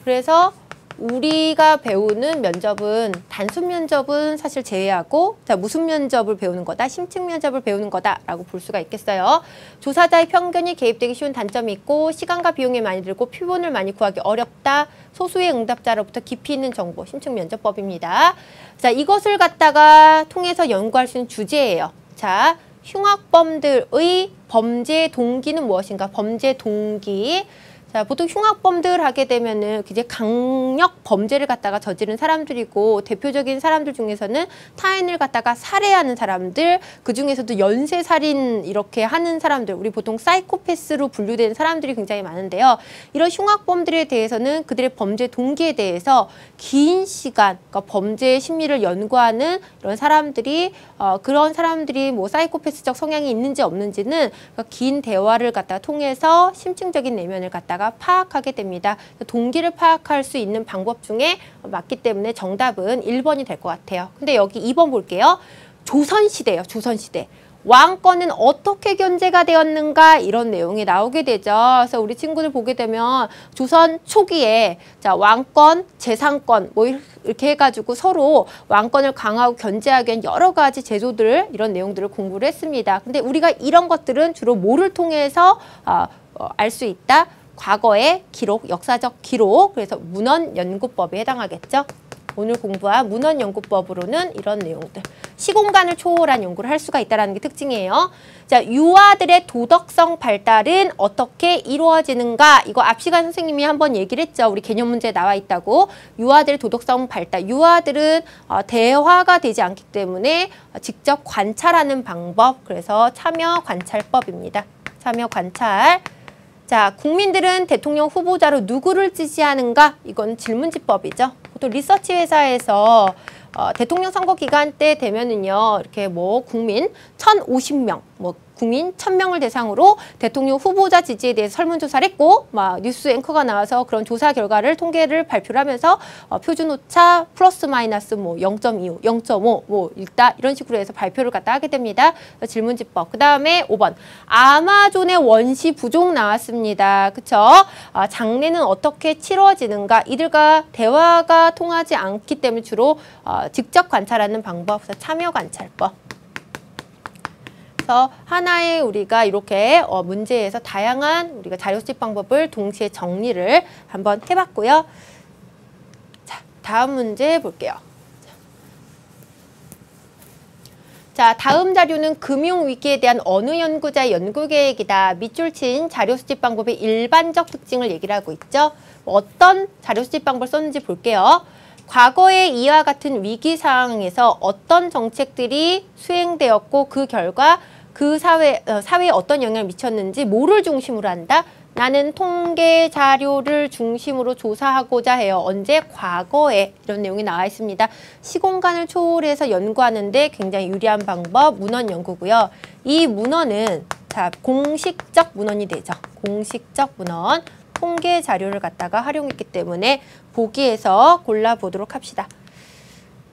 그래서 우리가 배우는 면접은 단순 면접은 사실 제외하고 자 무슨 면접을 배우는 거다, 심층 면접을 배우는 거다라고 볼 수가 있겠어요. 조사자의 편견이 개입되기 쉬운 단점이 있고 시간과 비용이 많이 들고 표본을 많이 구하기 어렵다. 소수의 응답자로부터 깊이 있는 정보, 심층 면접법입니다. 자 이것을 갖다가 통해서 연구할 수 있는 주제예요. 자 흉악범들의 범죄 동기는 무엇인가? 범죄 동기. 자, 보통 흉악범들 하게 되면은 이제 강력 범죄를 갖다가 저지른 사람들이고 대표적인 사람들 중에서는 타인을 갖다가 살해하는 사람들, 그 중에서도 연쇄살인 이렇게 하는 사람들, 우리 보통 사이코패스로 분류되는 사람들이 굉장히 많은데요. 이런 흉악범들에 대해서는 그들의 범죄 동기에 대해서 긴 시간, 그러니까 범죄의 심리를 연구하는 이런 사람들이 그런 사람들이 뭐 사이코패스적 성향이 있는지 없는지는 그러니까 긴 대화를 갖다가 통해서 심층적인 내면을 갖다가 파악하게 됩니다. 동기를 파악할 수 있는 방법 중에 맞기 때문에 정답은 1번이 될 것 같아요. 근데 여기 2번 볼게요. 조선시대예요. 조선시대. 왕권은 어떻게 견제가 되었는가 이런 내용이 나오게 되죠. 그래서 우리 친구들 보게 되면 조선 초기에 자 왕권, 재상권 뭐 이렇게 해가지고 서로 왕권을 강화하고 견제하기 위한 여러 가지 제도들 이런 내용들을 공부를 했습니다. 근데 우리가 이런 것들은 주로 뭐를 통해서 알 수 있다? 과거의 기록, 역사적 기록, 그래서 문헌연구법에 해당하겠죠. 오늘 공부한 문헌연구법으로는 이런 내용들. 시공간을 초월한 연구를 할 수가 있다는 게 특징이에요. 자, 유아들의 도덕성 발달은 어떻게 이루어지는가? 이거 앞 시간 선생님이 한번 얘기를 했죠. 우리 개념 문제에 나와 있다고. 유아들의 도덕성 발달. 유아들은 대화가 되지 않기 때문에 직접 관찰하는 방법. 그래서 참여 관찰법입니다. 참여 관찰. 자, 국민들은 대통령 후보자로 누구를 지지하는가? 이건 질문지법이죠. 보통 리서치 회사에서 대통령 선거 기간 때 되면은요, 이렇게 뭐 국민 1,050명, 뭐 국민 1,000명을 대상으로 대통령 후보자 지지에 대해서 설문조사를 했고 막 뉴스 앵커가 나와서 그런 조사 결과를 통계를 발표를 하면서 표준 오차 플러스 마이너스 뭐 0.25, 0.5 뭐 일단 이런 식으로 해서 발표를 갖다 하게 됩니다. 질문지법. 그다음에 5번. 아마존의 원시 부족 나왔습니다. 그쵸? 장례는 어떻게 치러지는가? 이들과 대화가 통하지 않기 때문에 주로 직접 관찰하는 방법, 참여 관찰법. 그래서 하나의 우리가 이렇게 문제에서 다양한 우리가 자료 수집 방법을 동시에 정리를 한번 해봤고요. 자, 다음 문제 볼게요. 자, 다음 자료는 금융위기에 대한 어느 연구자의 연구계획이다. 밑줄 친 자료 수집 방법의 일반적 특징을 얘기를 하고 있죠. 어떤 자료 수집 방법을 썼는지 볼게요. 과거의 이와 같은 위기 상황에서 어떤 정책들이 수행되었고 그 결과 그 사회에 어떤 영향을 미쳤는지 뭐를 중심으로 한다? 나는 통계 자료를 중심으로 조사하고자 해요. 언제? 과거에 이런 내용이 나와 있습니다. 시공간을 초월해서 연구하는 데 굉장히 유리한 방법 문헌 연구고요. 이 문헌은 자 공식적 문헌이 되죠. 공식적 문헌. 통계 자료를 갖다가 활용했기 때문에 보기에서 골라보도록 합시다.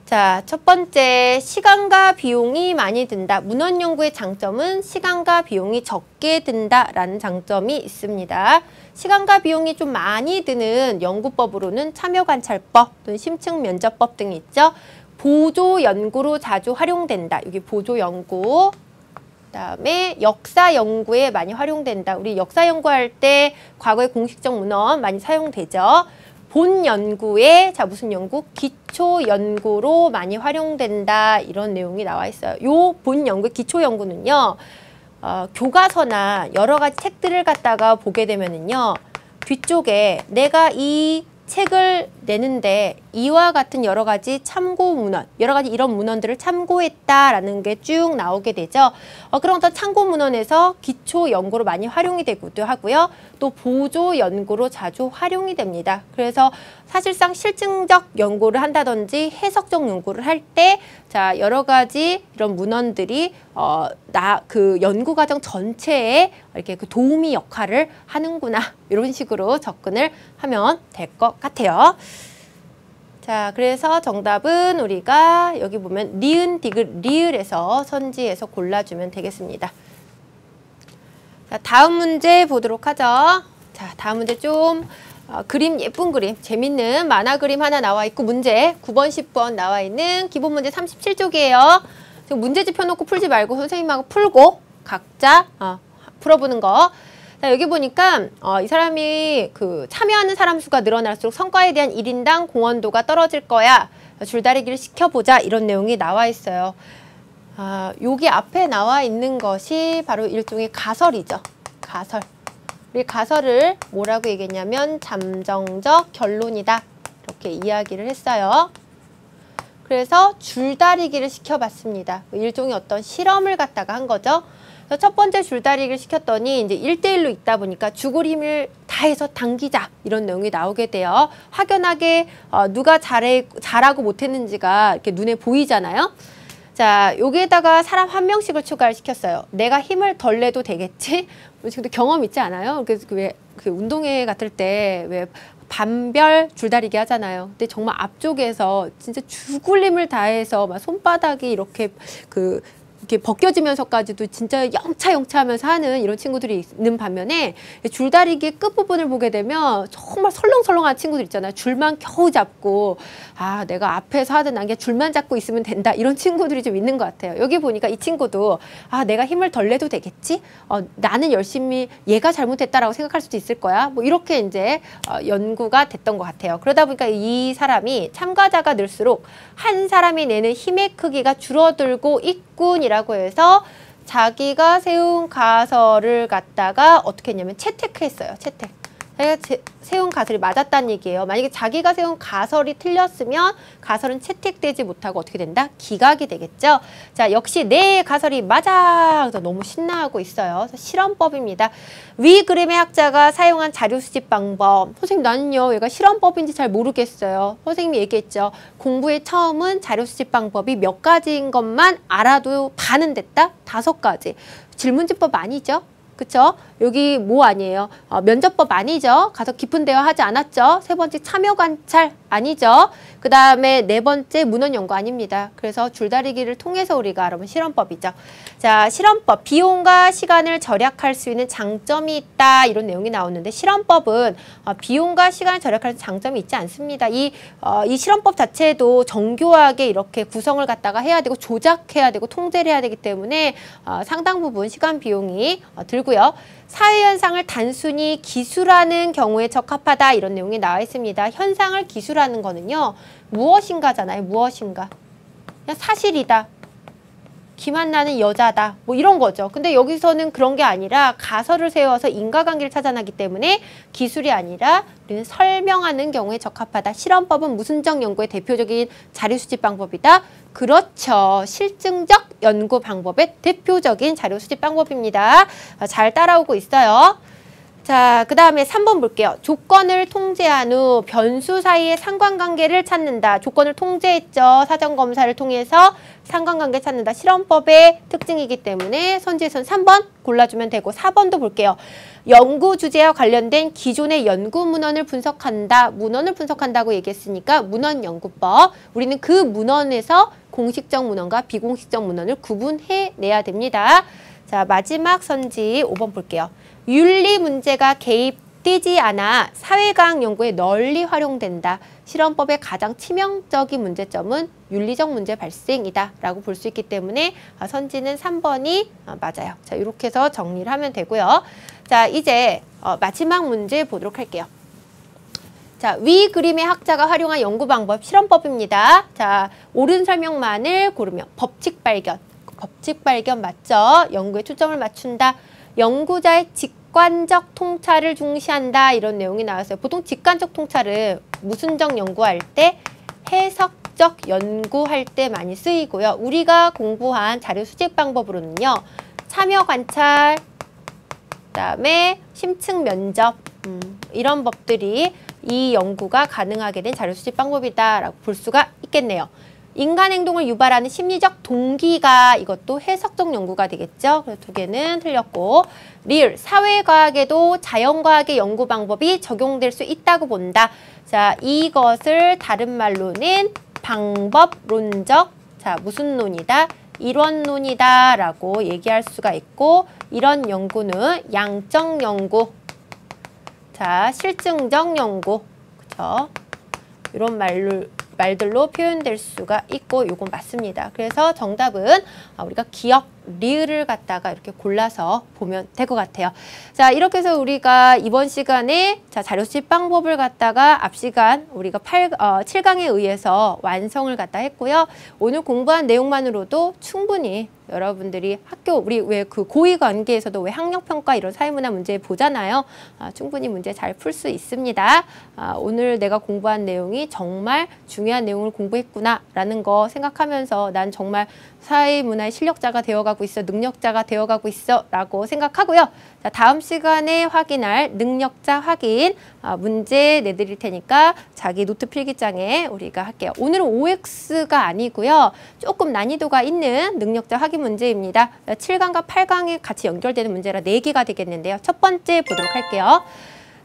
자, 첫 번째, 시간과 비용이 많이 든다. 문헌 연구의 장점은 시간과 비용이 적게 든다라는 장점이 있습니다. 시간과 비용이 좀 많이 드는 연구법으로는 참여관찰법 또는 심층면접법 등이 있죠. 보조 연구로 자주 활용된다. 여기 보조 연구. 그다음에 역사 연구에 많이 활용된다. 우리 역사 연구할 때 과거의 공식적 문헌 많이 사용되죠. 본 연구에 자 무슨 연구? 기초 연구로 많이 활용된다. 이런 내용이 나와 있어요. 요 본 연구, 기초 연구는요. 교과서나 여러 가지 책들을 갖다가 보게 되면은요. 뒤쪽에 내가 이 책을 내는데 이와 같은 여러 가지 참고 문헌, 여러 가지 이런 문헌들을 참고했다라는 게 쭉 나오게 되죠. 그런 어떤 참고 문헌에서 기초 연구로 많이 활용이 되기도 하고요. 또 보조 연구로 자주 활용이 됩니다. 그래서 사실상 실증적 연구를 한다든지 해석적 연구를 할 때 자 여러 가지 이런 문헌들이 그 연구 과정 전체에 이렇게 그 도우미 역할을 하는구나 이런 식으로 접근을 하면 될 것 같아요. 자, 그래서 정답은 우리가 여기 보면 니은, 디귿, 리을에서 선지에서 골라주면 되겠습니다. 자, 다음 문제 보도록 하죠. 자, 다음 문제 좀 그림, 예쁜 그림, 재밌는 만화 그림 하나 나와 있고 문제 9번, 10번 나와 있는 기본 문제 37쪽이에요. 지금 문제집 펴놓고 풀지 말고 선생님하고 풀고 각자 풀어보는 거. 자, 여기 보니까 이 사람이 참여하는 사람 수가 늘어날수록 성과에 대한 1인당 공헌도가 떨어질 거야. 줄다리기를 시켜보자. 이런 내용이 나와 있어요. 여기 앞에 나와 있는 것이 바로 일종의 가설이죠. 가설. 우리 가설을 뭐라고 얘기했냐면 잠정적 결론이다. 이렇게 이야기를 했어요. 그래서 줄다리기를 시켜봤습니다. 일종의 어떤 실험을 갖다가 한 거죠. 첫 번째 줄다리기를 시켰더니 이제 1대1로 있다 보니까 죽을 힘을 다해서 당기자 이런 내용이 나오게 돼요. 확연하게 누가 잘하고 못했는지가 이렇게 눈에 보이잖아요. 자, 여기에다가 사람 한 명씩을 추가를 시켰어요. 내가 힘을 덜 내도 되겠지? 지금도 경험 있지 않아요? 그래서 그 운동회 같을 때 왜 반별 줄다리기 하잖아요. 근데 정말 앞쪽에서 진짜 죽을 힘을 다해서 막 손바닥이 이렇게 이렇게 벗겨지면서까지도 진짜 영차 하면서 하는 이런 친구들이 있는 반면에 줄다리기의 끝부분을 보게 되면 정말 설렁설렁한 친구들 있잖아요. 줄만 겨우 잡고 내가 앞에서 하든 난 그냥 줄만 잡고 있으면 된다. 이런 친구들이 좀 있는 것 같아요. 여기 보니까 이 친구도 내가 힘을 덜 내도 되겠지? 나는 열심히 얘가 잘못했다라고 생각할 수도 있을 거야. 뭐 이렇게 이제 연구가 됐던 것 같아요. 그러다 보니까 이 사람이 참가자가 늘수록 한 사람이 내는 힘의 크기가 줄어들고 있군이라고 해서 자기가 세운 가설을 갖다가 어떻게 했냐면 채택했어요. 채택. 자기가 세운 가설이 맞았다는 얘기예요. 만약에 자기가 세운 가설이 틀렸으면 가설은 채택되지 못하고 어떻게 된다? 기각이 되겠죠. 자, 역시 내 가설이 맞아. 그래서 너무 신나하고 있어요. 실험법입니다. 위 그림의 학자가 사용한 자료 수집 방법. 선생님, 나는요, 얘가 실험법인지 잘 모르겠어요. 선생님이 얘기했죠. 공부의 처음은 자료 수집 방법이 몇 가지인 것만 알아도 반은 됐다? 5가지. 질문지법 아니죠? 그쵸? 여기 뭐 아니에요? 면접법 아니죠? 가서 깊은 대화 하지 않았죠? 3번째 참여 관찰 아니죠? 그 다음에 4번째 문헌 연구 아닙니다. 그래서 줄다리기를 통해서 우리가 알아본 실험법이죠. 자, 실험법. 비용과 시간을 절약할 수 있는 장점이 있다. 이런 내용이 나오는데 실험법은 비용과 시간을 절약할 수 있는 장점이 있지 않습니다. 이 실험법 자체도 정교하게 이렇게 구성을 갖다가 해야 되고 조작해야 되고 통제를 해야 되기 때문에 상당 부분 시간 비용이 들고요. 사회현상을 단순히 기술하는 경우에 적합하다 이런 내용이 나와 있습니다. 현상을 기술하는 거는요. 무엇인가잖아요. 무엇인가. 그냥 사실이다. 기만 나는 여자다. 뭐 이런 거죠. 근데 여기서는 그런 게 아니라 가설을 세워서 인과관계를 찾아내기 때문에 기술이 아니라 우리는 설명하는 경우에 적합하다. 실험법은 무슨적 연구의 대표적인 자료 수집 방법이다. 그렇죠. 실증적 연구 방법의 대표적인 자료 수집 방법입니다. 잘 따라오고 있어요. 자, 그 다음에 3번 볼게요. 조건을 통제한 후 변수 사이의 상관관계를 찾는다. 조건을 통제했죠. 사전검사를 통해서 상관관계 찾는다. 실험법의 특징이기 때문에 선지에서는 3번 골라주면 되고 4번도 볼게요. 연구 주제와 관련된 기존의 연구 문헌을 분석한다. 문헌을 분석한다고 얘기했으니까 문헌연구법. 우리는 그 문헌에서 공식적 문헌과 비공식적 문헌을 구분해내야 됩니다. 자, 마지막 선지 5번 볼게요. 윤리 문제가 개입되지 않아 사회과학 연구에 널리 활용된다. 실험법의 가장 치명적인 문제점은 윤리적 문제 발생이다 라고 볼 수 있기 때문에 선지는 3번이 맞아요. 자, 이렇게 해서 정리를 하면 되고요. 자, 이제 마지막 문제 보도록 할게요. 자, 위 그림의 학자가 활용한 연구 방법 실험법입니다. 자, 옳은 설명만을 고르면 법칙 발견. 법칙 발견 맞죠? 연구에 초점을 맞춘다. 연구자의 직관적 통찰을 중시한다. 이런 내용이 나왔어요. 보통 직관적 통찰은 무슨적 연구할 때, 해석적 연구할 때 많이 쓰이고요. 우리가 공부한 자료 수집 방법으로는요. 참여 관찰, 그다음에 심층 면접 이런 법들이 이 연구가 가능하게 된 자료 수집 방법이다라고 볼 수가 있겠네요. 인간 행동을 유발하는 심리적 동기가 이것도 해석적 연구가 되겠죠. 그래서 두 개는 틀렸고 리을 사회과학에도 자연과학의 연구 방법이 적용될 수 있다고 본다. 자, 이것을 다른 말로는 방법론적 자 무슨 논이다? 이론론이다 라고 얘기할 수가 있고 이런 연구는 양적 연구 자 실증적 연구 그쵸? 이런 말들로 표현될 수가 있고 이건 맞습니다. 그래서 정답은 우리가 기억 리을을 갖다가 이렇게 골라서 보면 될 것 같아요. 자, 이렇게 해서 우리가 이번 시간에 자, 자료 수집 방법을 갖다가 앞 시간 우리가 7강에 의해서 완성을 갖다 했고요. 오늘 공부한 내용만으로도 충분히 여러분들이 학교 우리 왜 그 고위 관계에서도 왜 학력평가 이런 사회문화 문제 보잖아요. 충분히 문제 잘 풀 수 있습니다. 오늘 내가 공부한 내용이 정말 중요한 내용을 공부했구나라는 거 생각하면서 난 정말 사회문화의 실력자가 되어가고 있어, 능력자가 되어가고 있어 라고 생각하고요. 자, 다음 시간에 확인할 능력자 확인 문제 내드릴 테니까 자기 노트 필기장에 우리가 할게요. 오늘은 OX가 아니고요. 조금 난이도가 있는 능력자 확인 문제입니다. 7강과 8강에 같이 연결되는 문제라 4개가 되겠는데요. 첫 번째 보도록 할게요.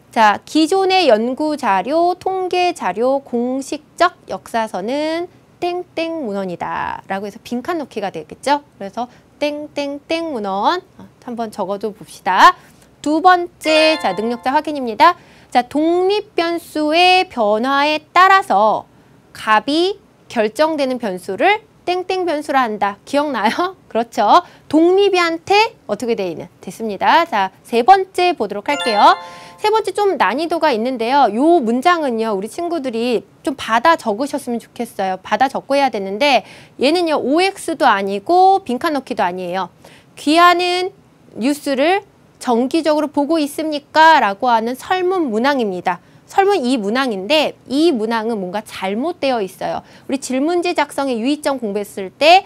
자, 기존의 연구 자료, 통계 자료, 공식적 역사서는 땡땡 문헌이다 라고 해서 빈칸 넣기가 되겠죠. 그래서 땡땡땡 문헌 한번 적어도 봅시다. 두 번째 자 능력자 확인입니다. 자 독립 변수의 변화에 따라서 값이 결정되는 변수를 땡땡 변수라 한다. 기억나요? 그렇죠. 독립이한테 어떻게 돼 있는? 됐습니다. 자, 세 번째 보도록 할게요. 세 번째 좀 난이도가 있는데요. 요 문장은요. 우리 친구들이 좀 받아 적으셨으면 좋겠어요. 받아 적고 해야 되는데 얘는요. OX도 아니고 빈칸 넣기도 아니에요. 귀하는 뉴스를 정기적으로 보고 있습니까? 라고 하는 설문 문항입니다. 설문 이 문항인데 이 문항은 뭔가 잘못되어 있어요. 우리 질문지 작성의 유의점 공부했을 때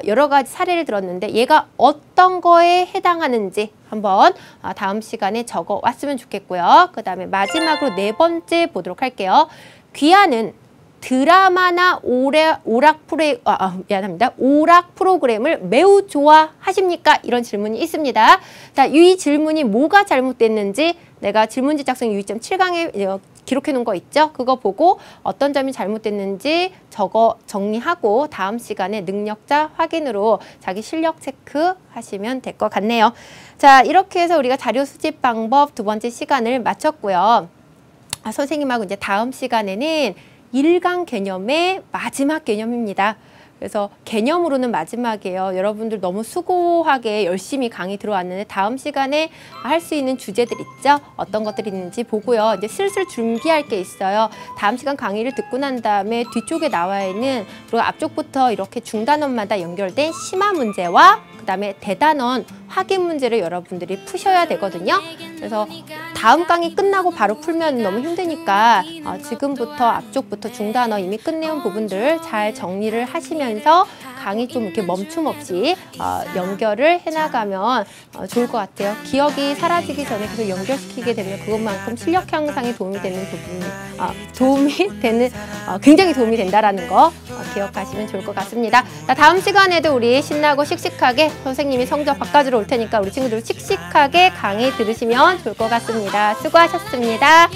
여러 가지 사례를 들었는데 얘가 어떤 거에 해당하는지 한번 다음 시간에 적어 왔으면 좋겠고요. 그 다음에 마지막으로 네 번째 보도록 할게요. 귀하는 드라마나 오락 프로그램을 매우 좋아하십니까? 이런 질문이 있습니다. 자, 이 질문이 뭐가 잘못됐는지 내가 질문지 작성 유의점 7강에 기록해 놓은 거 있죠? 그거 보고 어떤 점이 잘못됐는지 적어 정리하고 다음 시간에 능력자 확인으로 자기 실력 체크하시면 될 것 같네요. 자, 이렇게 해서 우리가 자료 수집 방법 두 번째 시간을 마쳤고요. 선생님하고 이제 다음 시간에는 1강 개념의 마지막 개념입니다. 그래서 개념으로는 마지막이에요. 여러분들 너무 수고하게 열심히 강의 들어왔는데 다음 시간에 할 수 있는 주제들 있죠? 어떤 것들이 있는지 보고요. 이제 슬슬 준비할 게 있어요. 다음 시간 강의를 듣고 난 다음에 뒤쪽에 나와 있는 그리고 앞쪽부터 이렇게 중단원마다 연결된 심화 문제와 그 다음에 대단원 확인 문제를 여러분들이 푸셔야 되거든요. 그래서 다음 강의 끝나고 바로 풀면 너무 힘드니까 지금부터 앞쪽부터 중단어 이미 끝내온 부분들 잘 정리를 하시면서 강의 좀 이렇게 멈춤 없이 연결을 해나가면 좋을 것 같아요. 기억이 사라지기 전에 계속 연결시키게 되면 그것만큼 실력 향상에 도움이 되는 부분이 굉장히 도움이 된다라는 거 기억하시면 좋을 것 같습니다. 자, 다음 시간에도 우리 신나고 씩씩하게 선생님이 성적 바꿔주러 올 테니까 우리 친구들 씩씩하게 강의 들으시면 좋을 것 같습니다. 수고하셨습니다.